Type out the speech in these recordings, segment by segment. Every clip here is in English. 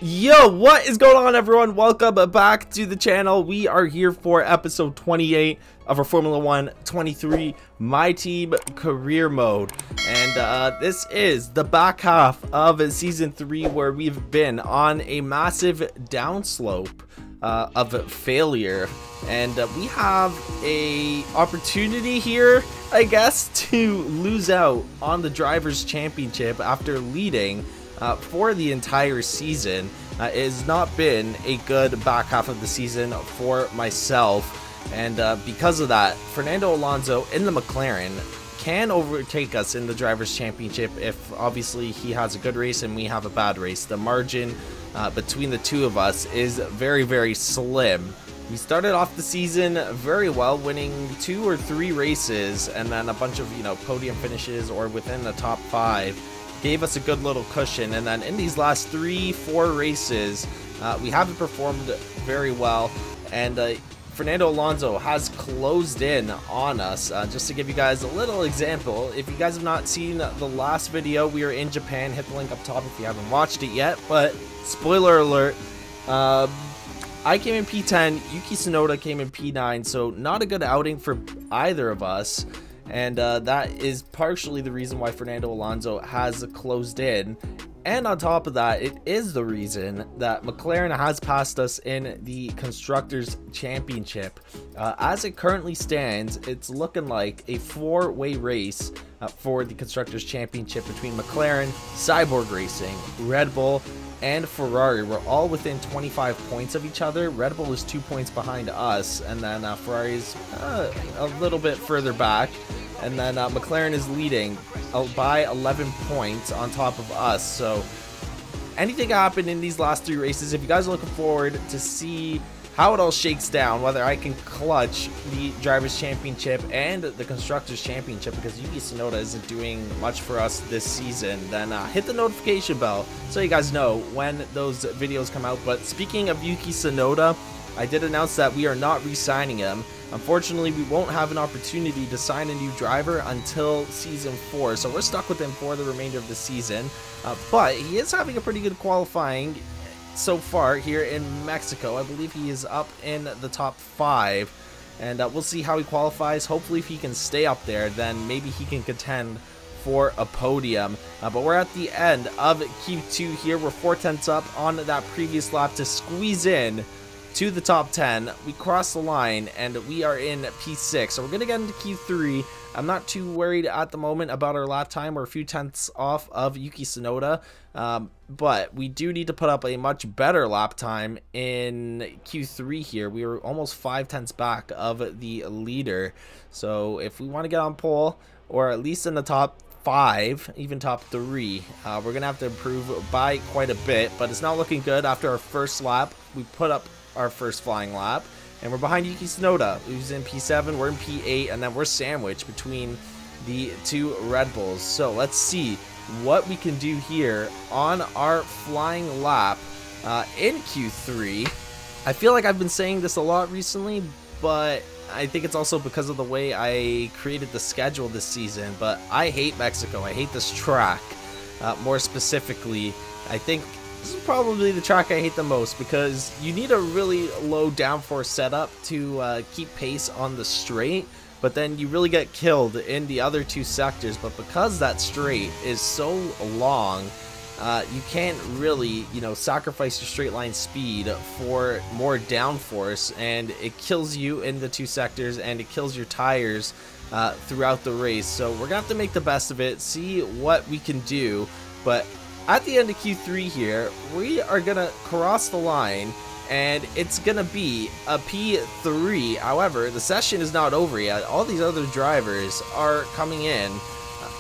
Yo, what is going on, everyone? Welcome back to the channel. We are here for episode 28 of our Formula 1 23 My Team career mode, and this is the back half of season 3 where we've been on a massive downslope of failure, and we have a opportunity here, I guess, to lose out on the Drivers' Championship after leading for the entire season. It has not been a good back half of the season for myself, and because of that, Fernando Alonso in the McLaren can overtake us in the Drivers' Championship if obviously he has a good race and we have a bad race. The margin between the two of us is very, very slim. We started off the season very well, winning 2 or 3 races and then a bunch of, podium finishes or within the top 5. Gave us a good little cushion, and then in these last 3-4 races we haven't performed very well, and Fernando Alonso has closed in on us. Just to give you guys a little example, if you guys have not seen the last video, we are in Japan. Hit the link up top if you haven't watched it yet, but spoiler alert, I came in P10, Yuki Tsunoda came in P9, so not a good outing for either of us. And that is partially the reason why Fernando Alonso has closed in. And on top of that, it is the reason that McLaren has passed us in the Constructors' Championship. As it currently stands, it's looking like a 4-way race for the Constructors' Championship between McLaren, Cyborg Racing, Red Bull, and Ferrari. We're all within 25 points of each other. Red Bull is 2 points behind us, and then Ferrari is a little bit further back, and then McLaren is leading by 11 points on top of us. So anything can happen in these last 3 races. If you guys are looking forward to see how it all shakes down, whether I can clutch the Drivers' Championship and the Constructors' Championship, because Yuki Tsunoda isn't doing much for us this season, then hit the notification bell so you guys know when those videos come out. But speaking of Yuki Tsunoda, I did announce that we are not re-signing him. Unfortunately, we won't have an opportunity to sign a new driver until season 4, so we're stuck with him for the remainder of the season. But he is having a pretty good qualifying so far here in Mexico. I believe he is up in the top 5, and we'll see how he qualifies. Hopefully, if he can stay up there, then maybe he can contend for a podium. But we're at the end of Q2 here. We're 4/10 up on that previous lap to squeeze in to the top 10. We crossed the line and we are in P6, so we're gonna get into Q3. I'm not too worried at the moment about our lap time. We're a few tenths off of Yuki Tsunoda, but we do need to put up a much better lap time in Q3 here. We were almost 5 tenths back of the leader, so if we want to get on pole or at least in the top 5, even top 3, we're gonna have to improve by quite a bit. But it's not looking good. After our first lap, we put up our first flying lap, and we're behind Yuki Tsunoda, who's in P7, we're in P8, and then we're sandwiched between the 2 Red Bulls. So let's see what we can do here on our flying lap in Q3. I feel like I've been saying this a lot recently, but I think it's also because of the way I created the schedule this season. But I hate Mexico. I hate this track. More specifically, I think this is probably the track I hate the most, because you need a really low downforce setup to keep pace on the straight, but then you really get killed in the other 2 sectors. But because that straight is so long, you can't really, sacrifice your straight line speed for more downforce, and it kills you in the 2 sectors, and it kills your tires throughout the race. So we're gonna have to make the best of it, see what we can do. But at the end of Q3 here, we are gonna cross the line, and it's gonna be a P3. However, the session is not over yet. All these other drivers are coming in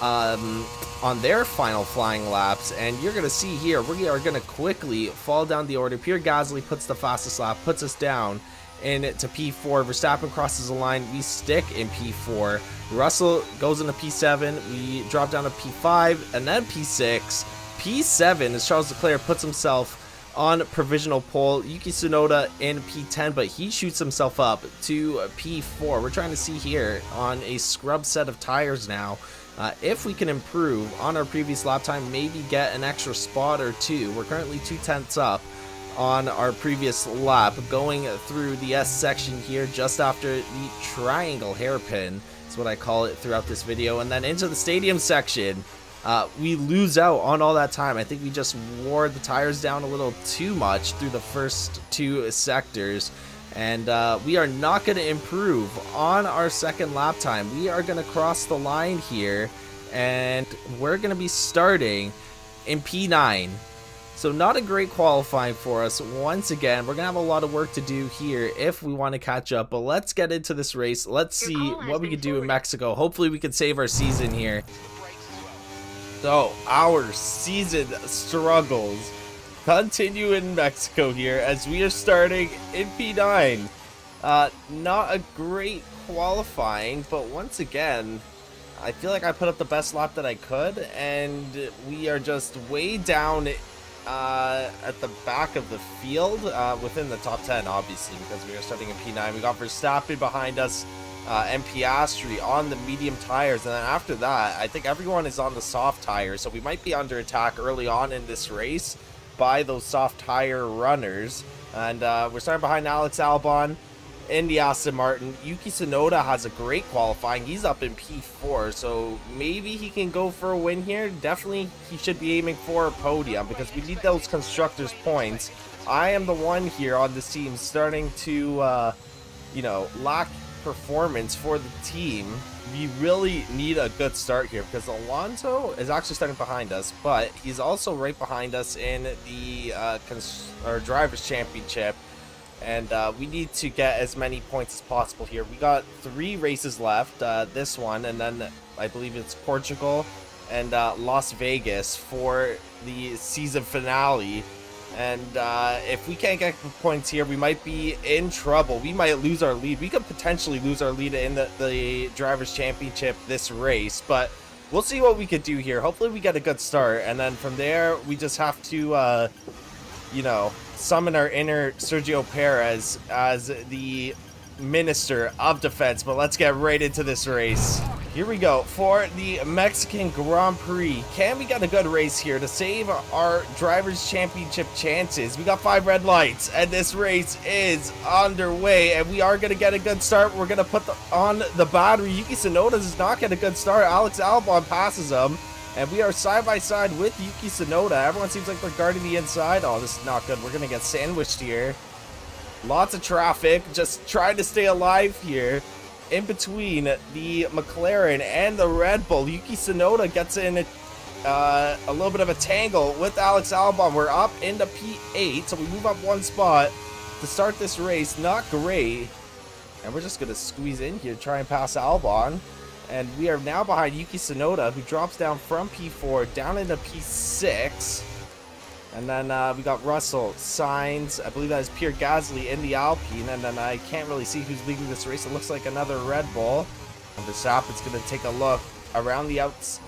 on their final flying laps, and you're gonna see here we are gonna quickly fall down the order. Pierre Gasly puts the fastest lap, puts us down into P4. Verstappen crosses the line, we stick in P4. Russell goes into P7, we drop down to P5, and then P6. P7 as Charles Leclerc puts himself on provisional pole. Yuki Tsunoda in P10, but he shoots himself up to P4. We're trying to see here on a scrub set of tires now If we can improve on our previous lap time, maybe get an extra spot or two. We're currently 2/10 up on our previous lap, going through the S section here just after the triangle hairpin is what I call it throughout this video, and then into the stadium section. We lose out on all that time. I think we just wore the tires down a little too much through the first two sectors, and we are not going to improve on our second lap time. We are going to cross the line here, and we're going to be starting in P9. So not a great qualifying for us. Once again, we're going to have a lot of work to do here if we want to catch up. But let's get into this race. Let's see what we can do in Mexico. Hopefully we can save our season here. So our season struggles continue in Mexico here as we are starting in P9. Not a great qualifying, but once again, I feel like I put up the best lap that I could, and we are just way down at the back of the field, within the top 10, obviously, because we are starting in P9. We got Verstappen behind us, and Piastri on the medium tires, and then after that, I think everyone is on the soft tires, so we might be under attack early on in this race by those soft tire runners. And we're starting behind Alex Albon in the Aston Martin. Yuki Tsunoda has a great qualifying. He's up in P4, so maybe he can go for a win here. Definitely he should be aiming for a podium because we need those constructors points. I am the one here on this team starting to you know, lack performance for the team. We really need a good start here because Alonso is actually starting behind us, but he's also right behind us in the Drivers' Championship. And we need to get as many points as possible here. We got 3 races left, this one, and then I believe it's Portugal and Las Vegas for the season finale. And if we can't get points here, we might be in trouble. We might lose our lead. We could potentially lose our lead in the Drivers' Championship this race, but we'll see what we could do here. Hopefully we get a good start, and then from there, we just have to, you know, summon our inner Sergio Perez as the Minister of Defense. But let's get right into this race. Here we go for the Mexican Grand Prix. Can we get a good race here to save our Drivers' Championship chances? We got 5 red lights, and this race is underway, and we are going to get a good start. We're going to put on the battery. Yuki Tsunoda does not get a good start. Alex Albon passes him. And we are side by side with Yuki Tsunoda. Everyone seems like they're guarding the inside. Oh, this is not good. We're going to get sandwiched here. Lots of traffic. Just trying to stay alive here. In between the McLaren and the Red Bull, Yuki Tsunoda gets in a little bit of a tangle with Alex Albon. We're up into P8, so we move up 1 spot to start this race. Not great. And we're just going to squeeze in here, try and pass Albon. And we are now behind Yuki Tsunoda, who drops down from P4 down into P6. And then we got Russell, Sainz, I believe that is Pierre Gasly in the Alpine. And then I can't really see who's leading this race. It looks like another Red Bull. And Verstappen's going to take a look around the outs.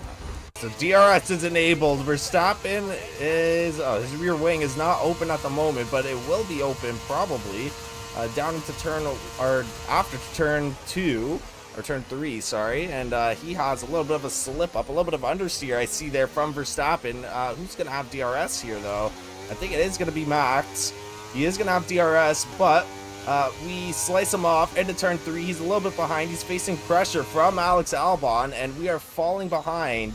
So DRS is enabled. Verstappen is, oh, his rear wing is not open at the moment, but it will be open probably down into turn, or after turn 2. Or turn 3, sorry, and he has a little bit of a slip up, a little bit of understeer I see there from Verstappen. Who's going to have DRS here, though? I think it is going to be Max. He is going to have DRS, but we slice him off into turn 3. He's a little bit behind. He's facing pressure from Alex Albon, and we are falling behind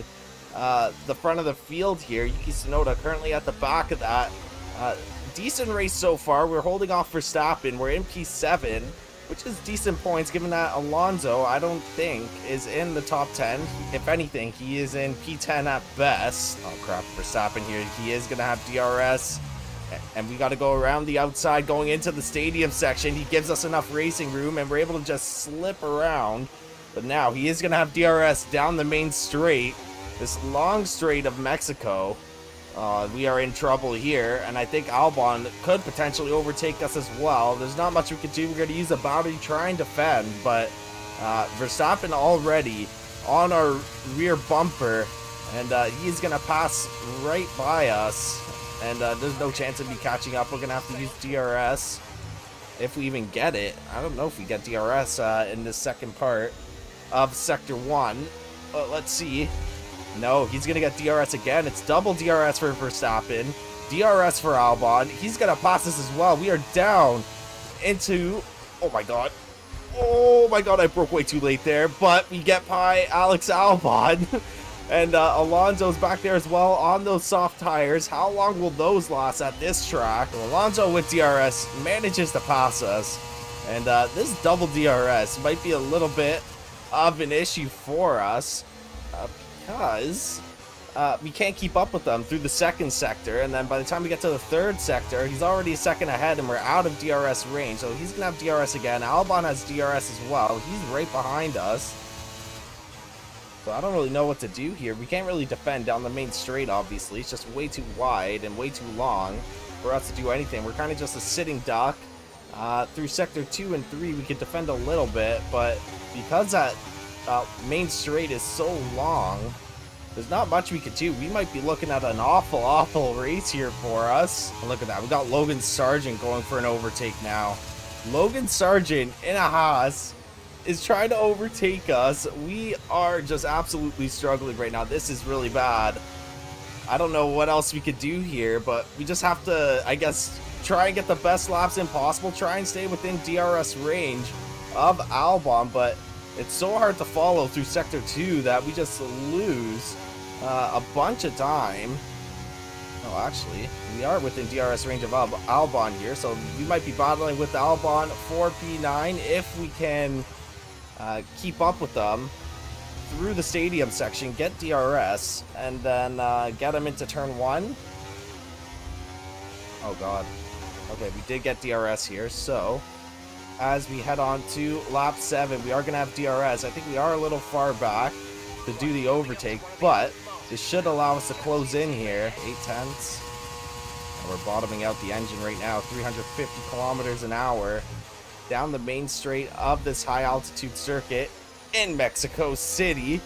the front of the field here. Yuki Tsunoda currently at the back of that. Decent race so far. We're holding off Verstappen. We're in P7. Which is decent points, given that Alonso, I don't think, is in the top 10. If anything, he is in P10 at best. Oh, crap, Verstappen here. He is going to have DRS. And we got to go around the outside going into the stadium section. He gives us enough racing room, and we're able to just slip around. But now he is going to have DRS down the main straight. This long straight of Mexico. We are in trouble here, and I think Albon could potentially overtake us as well. There's not much we could do. We're going to use a battery, try and defend, but Verstappen already on our rear bumper, and he's going to pass right by us, and there's no chance of me catching up. We're going to have to use DRS if we even get it. I don't know if we get DRS in this second part of Sector 1. Let's see. No, he's going to get DRS again. It's double DRS for Verstappen. DRS for Albon. He's going to pass us as well. We are down into... Oh, my God. Oh, my God. I broke way too late there. But we get by Alex Albon. And Alonso's back there as well on those soft tires. How long will those last at this track? Well, Alonso with DRS manages to pass us. And this double DRS might be a little bit of an issue for us. Because we can't keep up with them through the second sector, and then by the time we get to the third sector, he's already a second ahead and we're out of DRS range, so he's gonna have DRS again. Albon has DRS as well. He's right behind us, so I don't really know what to do here. We can't really defend down the main straight, obviously. It's just way too wide and way too long for us to do anything. We're kind of just a sitting duck. Through sector 2 and 3 we could defend a little bit, but because that main straight is so long, there's not much we could do. We might be looking at an awful race here for us. And look at that. We got Logan Sargent going for an overtake now. Logan Sargent in a Haas is trying to overtake us. We are just absolutely struggling right now. This is really bad. I don't know what else we could do here, but we just have to, I guess, try and get the best laps in possible. Try and stay within DRS range of Albon, but it's so hard to follow through sector 2 that we just lose a bunch of time. Oh, actually, we are within DRS range of Albon here, so we might be battling with Albon for P9 if we can keep up with them through the stadium section, get DRS, and then get them into turn 1. Oh, God. Okay, we did get DRS here, so as we head on to lap 7, we are going to have DRS. I think we are a little far back to do the overtake, but this should allow us to close in here. 8/10. And we're bottoming out the engine right now, 350 kilometers an hour down the main straight of this high altitude circuit in Mexico City.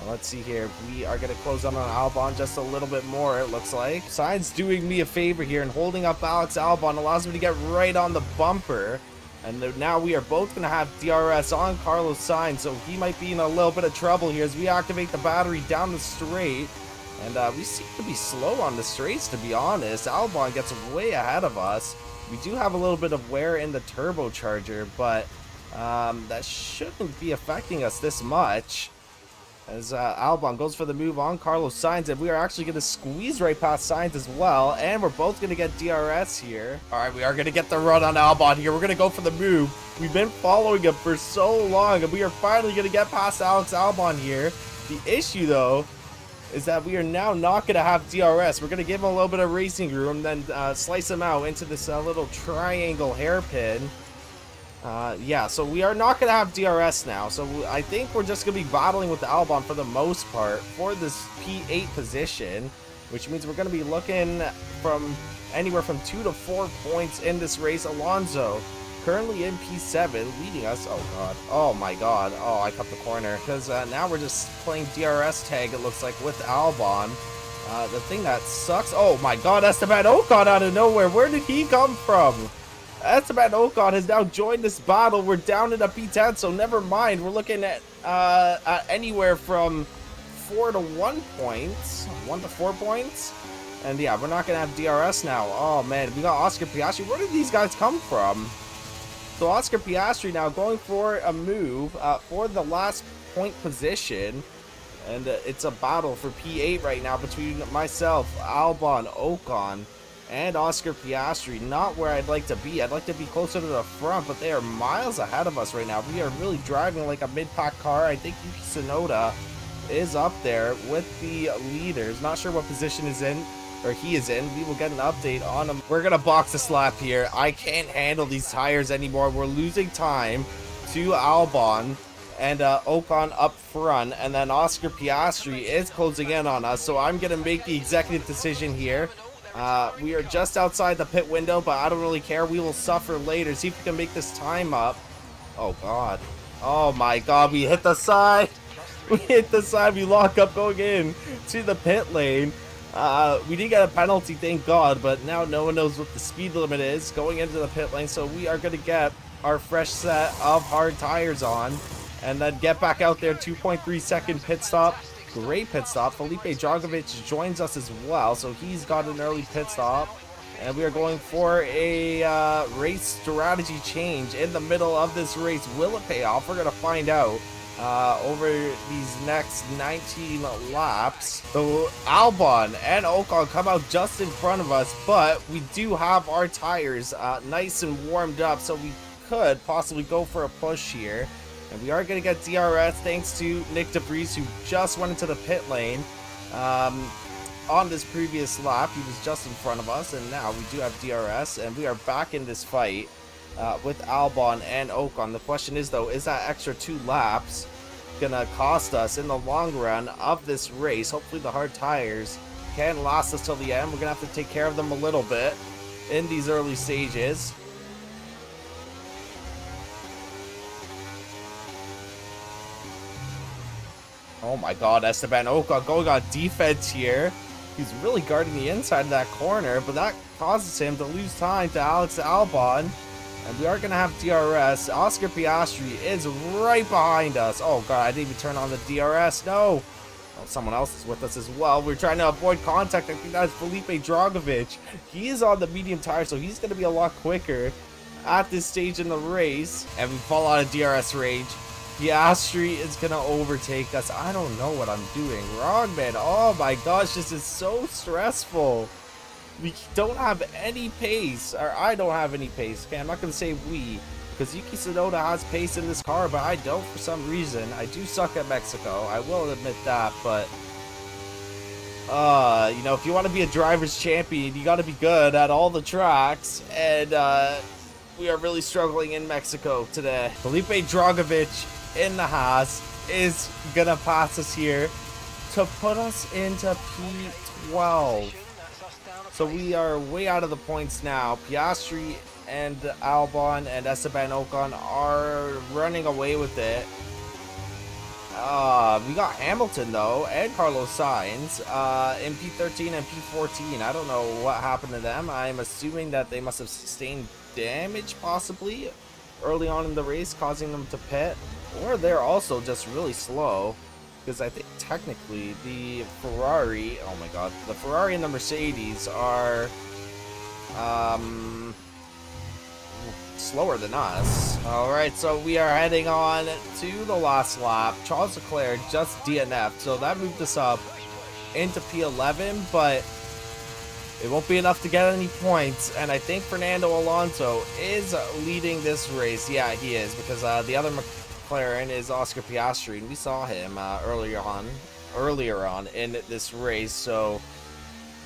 Well, let's see here. We are going to close on Albon just a little bit more, it looks like. Sainz doing me a favor here and holding up Alex Albon allows me to get right on the bumper. And now we are both going to have DRS on Carlos Sainz, so he might be in a little bit of trouble here as we activate the battery down the straight. And we seem to be slow on the straights, to be honest. Albon gets way ahead of us. We do have a little bit of wear in the turbocharger, but that shouldn't be affecting us this much. As Albon goes for the move on Carlos Sainz, and we are actually going to squeeze right past Sainz as well, and we're both going to get DRS here. All right, we are going to get the run on Albon here. We're going to go for the move. We've been following him for so long, and we are finally going to get past Alex Albon here. The issue, though, is that we are now not going to have DRS. We're going to give him a little bit of racing room, then slice him out into this little triangle hairpin. Yeah, so we are not going to have DRS now, so I think we're just going to be battling with Albon for the most part for this P8 position, which means we're going to be looking from anywhere from 2 to 4 points in this race. Alonso currently in P7 leading us. Oh god, oh my god, oh I cut the corner because now we're just playing DRS tag, it looks like, with Albon. The thing that sucks, oh my god, Esteban Ocon out of nowhere, where did he come from? Esteban Ocon has now joined this battle. We're down in a P10, so never mind. We're looking at anywhere from 4 to 1 points. 1 to 4 points. And yeah, we're not going to have DRS now. Oh man, we got Oscar Piastri. Where did these guys come from? So Oscar Piastri now going for a move for the last point position. And it's a battle for P8 right now between myself, Albon, Ocon, and Oscar Piastri. Not where I'd like to be. I'd like to be closer to the front, but they are miles ahead of us right now. We are really driving like a mid-pack car. I think Yuki Tsunoda is up there with the leaders. Not sure what position is in, or he is in. We will get an update on him. We're gonna box a slap here. I can't handle these tires anymore. We're losing time to Albon and Ocon up front, and then Oscar Piastri is closing in on us, so I'm gonna make the executive decision here. We are just outside the pit window, but I don't really care. We will suffer later. See if we can make this time up. Oh, God. Oh, my God. We hit the side. We hit the side. We lock up going in to the pit lane. We did get a penalty, thank God, but now no one knows what the speed limit is going into the pit lane, so we are going to get our fresh set of hard tires on. and then get back out there. 2.3 second pit stop. Great pit stop. Felipe Dragovich joins us as well, so he's got an early pit stop. And we are going for a race strategy change in the middle of this race. Will it pay off? We're going to find out over these next 19 laps. So Albon and Ocon come out just in front of us, but we do have our tires nice and warmed up, so we could possibly go for a push here. And we are going to get DRS thanks to Nick DeVries, who just went into the pit lane. On this previous lap, he was just in front of us, and now we do have DRS, and we are back in this fight with Albon and Ocon. The question is, though, is that extra 2 laps gonna cost us in the long run of this race? Hopefully the hard tires can last us till the end. We're gonna have to take care of them a little bit in these early stages. Oh my god, Esteban Ocon going on defense here. He's really guarding the inside of that corner, but that causes him to lose time to Alex Albon. And we are going to have DRS. Oscar Piastri is right behind us. Oh god, I didn't even turn on the DRS. No. Oh, someone else is with us as well. We're trying to avoid contact. I think that's Felipe Dragovich. He is on the medium tire, so he's going to be a lot quicker at this stage in the race. And we fall out of DRS range. Piastri is gonna overtake us. I don't know what I'm doing wrong, man. Oh my gosh, this is so stressful. We don't have any pace, or I don't have any pace. Okay, I'm not gonna say we, because Yuki Tsunoda has pace in this car, but I don't for some reason. I do suck at Mexico, I will admit that, but you know, if you want to be a driver's champion, you got to be good at all the tracks, and we are really struggling in Mexico today. Felipe Dragovich in the Haas is gonna pass us here to put us into P12. So we are way out of the points now. Piastri and Albon and Esteban Ocon are running away with it. We got Hamilton though and Carlos Sainz in P13 and P14. I don't know what happened to them. I'm assuming that they must have sustained damage possibly early on in the race, causing them to pit. Or they're also just really slow, because I think technically the Ferrari, oh my god, the Ferrari and the Mercedes are slower than us. Alright, so we are heading on to the last lap. Charles Leclerc just DNF'd, so that moved us up into P11, but it won't be enough to get any points, and I think Fernando Alonso is leading this race. Yeah, he is, because the other McLaren is Oscar Piastri, and we saw him earlier on in this race, so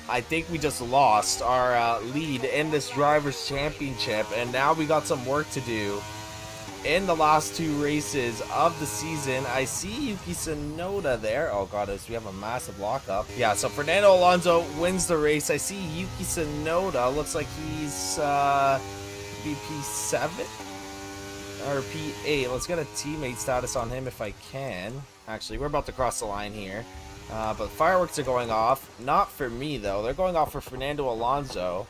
I think we just lost our lead in this Drivers' Championship, and now we got some work to do in the last 2 races of the season. I see Yuki Tsunoda there. Oh god, we have a massive lockup. Yeah, so Fernando Alonso wins the race. I see Yuki Tsunoda. Looks like he's P7 or P8. Let's get a teammate status on him if I can. Actually, we're about to cross the line here. But fireworks are going off. Not for me, though. They're going off for Fernando Alonso.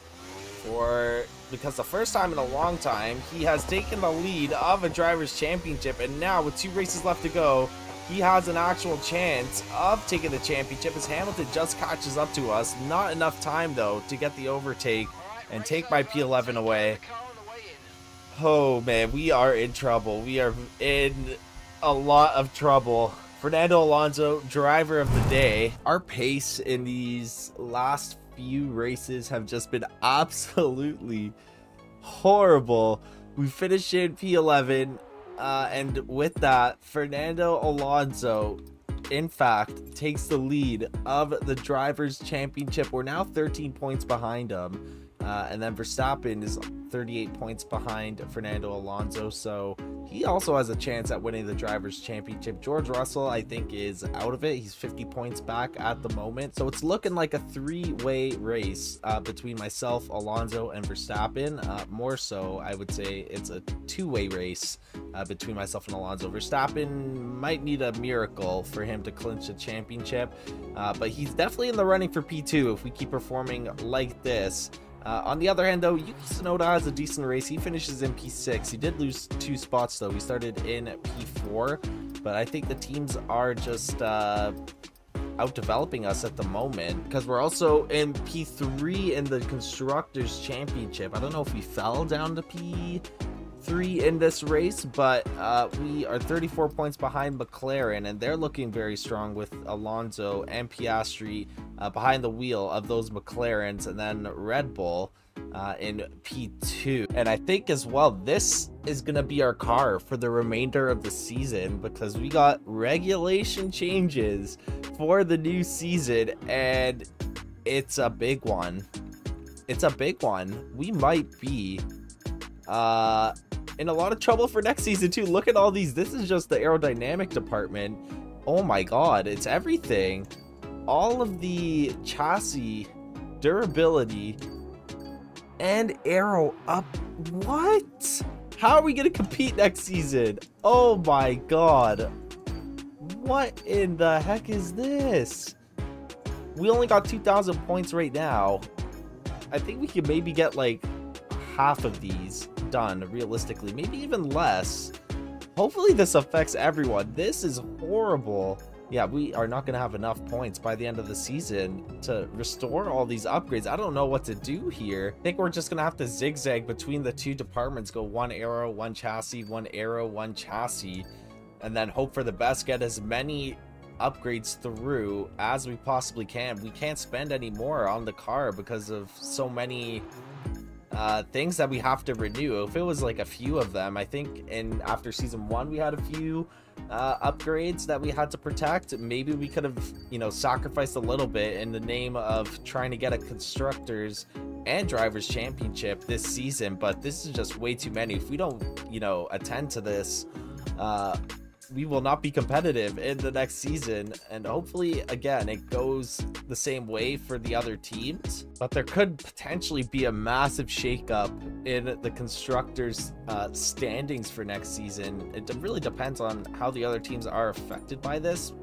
Because the first time in a long time, he has taken the lead of a Drivers' Championship. And now, with 2 races left to go, he has an actual chance of taking the championship as Hamilton just catches up to us. Not enough time, though, to get the overtake and take my P11 away. Oh, man, we are in trouble. We are in a lot of trouble. Fernando Alonso, driver of the day. Our pace in these last few races have just been absolutely horrible. We finished in P11, and with that, Fernando Alonso, in fact, takes the lead of the Drivers' Championship. We're now 13 points behind him. And then Verstappen is 38 points behind Fernando Alonso, so he also has a chance at winning the Drivers' Championship. George Russell, I think, is out of it. He's 50 points back at the moment, so it's looking like a 3-way race between myself, Alonso, and Verstappen. More so, I would say it's a 2-way race between myself and Alonso. Verstappen might need a miracle for him to clinch the championship, but he's definitely in the running for P2 if we keep performing like this. On the other hand, though, Yuki Tsunoda has a decent race. He finishes in P6. He did lose 2 spots, though. He started in P4, but I think the teams are just out-developing us at the moment, because we're also in P3 in the Constructors' Championship. I don't know if we fell down to P3 in this race, but we are 34 points behind McLaren, and they're looking very strong with Alonso and Piastri behind the wheel of those McLarens, and then Red Bull in P2. And I think as well, this is going to be our car for the remainder of the season, because we got regulation changes for the new season, and it's a big one. It's a big one. We might be in a lot of trouble for next season too. Look at all these. This is just the aerodynamic department. Oh my god, it's everything. All of the chassis durability and aero up. What? How are we gonna compete next season? Oh my god, what in the heck is this? We only got 2,000 points right now. I think we could maybe get like half of these done realistically, maybe even less. Hopefully this affects everyone. This is horrible. Yeah, we are not going to have enough points by the end of the season to restore all these upgrades. I don't know what to do here. I think we're just going to have to zigzag between the two departments, go one aero, one chassis, one aero, one chassis, and then hope for the best, get as many upgrades through as we possibly can. We can't spend any more on the car because of so many things that we have to renew. If it was like a few of them, I think after season 1 we had a few upgrades that we had to protect. Maybe we could have, you know, sacrificed a little bit in the name of trying to get a constructors and drivers championship this season, but this is just way too many. If we don't, you know, attend to this, we will not be competitive in the next season, and hopefully again it goes the same way for the other teams. But there could potentially be a massive shakeup in the constructors standings for next season. It really depends on how the other teams are affected by this.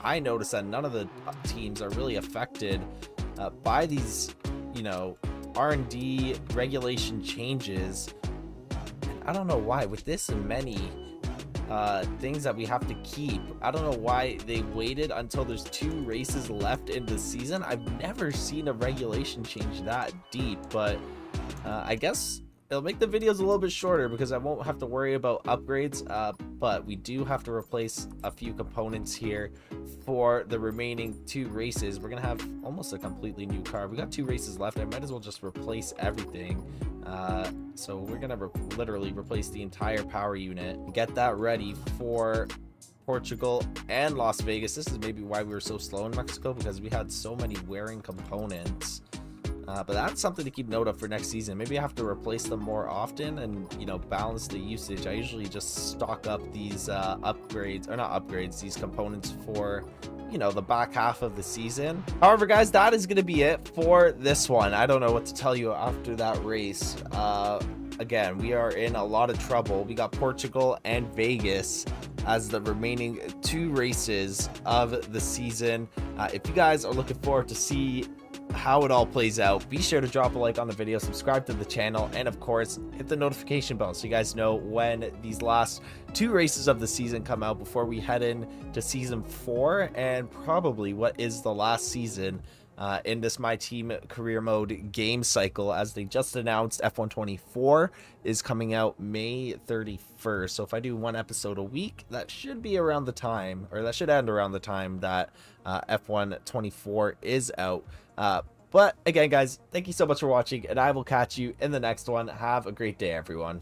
I noticed that none of the teams are really affected by these, you know, R&D regulation changes. And I don't know why with this many things that we have to keep. I don't know why they waited until there's 2 races left in the season. I've never seen a regulation change that deep, but I guess it'll make the videos a little bit shorter because I won't have to worry about upgrades, but we do have to replace a few components here for the remaining 2 races. We're gonna have almost a completely new car. We got 2 races left. I might as well just replace everything. So we're gonna literally replace the entire power unit, get that ready for Portugal and Las Vegas. This is maybe why we were so slow in Mexico, because we had so many wearing components. But that's something to keep note of for next season. Maybe I have to replace them more often and, you know, balance the usage. I usually just stock up these upgrades, or not upgrades, these components for, you know, the back half of the season. However, guys, that is going to be it for this one. I don't know what to tell you after that race. Again, we are in a lot of trouble. We got Portugal and Vegas as the remaining 2 races of the season. If you guys are looking forward to see how it all plays out, be sure to drop a like on the video, subscribe to the channel, and of course hit the notification bell so you guys know when these last 2 races of the season come out before we head in to season 4, and probably what is the last season in this My Team Career Mode game cycle, as they just announced F1 24 is coming out May 31st. So if I do 1 episode a week, that should be around the time, or that should end around the time that F1 24 is out. But again, guys, thank you so much for watching, and I will catch you in the next one. Have a great day, everyone.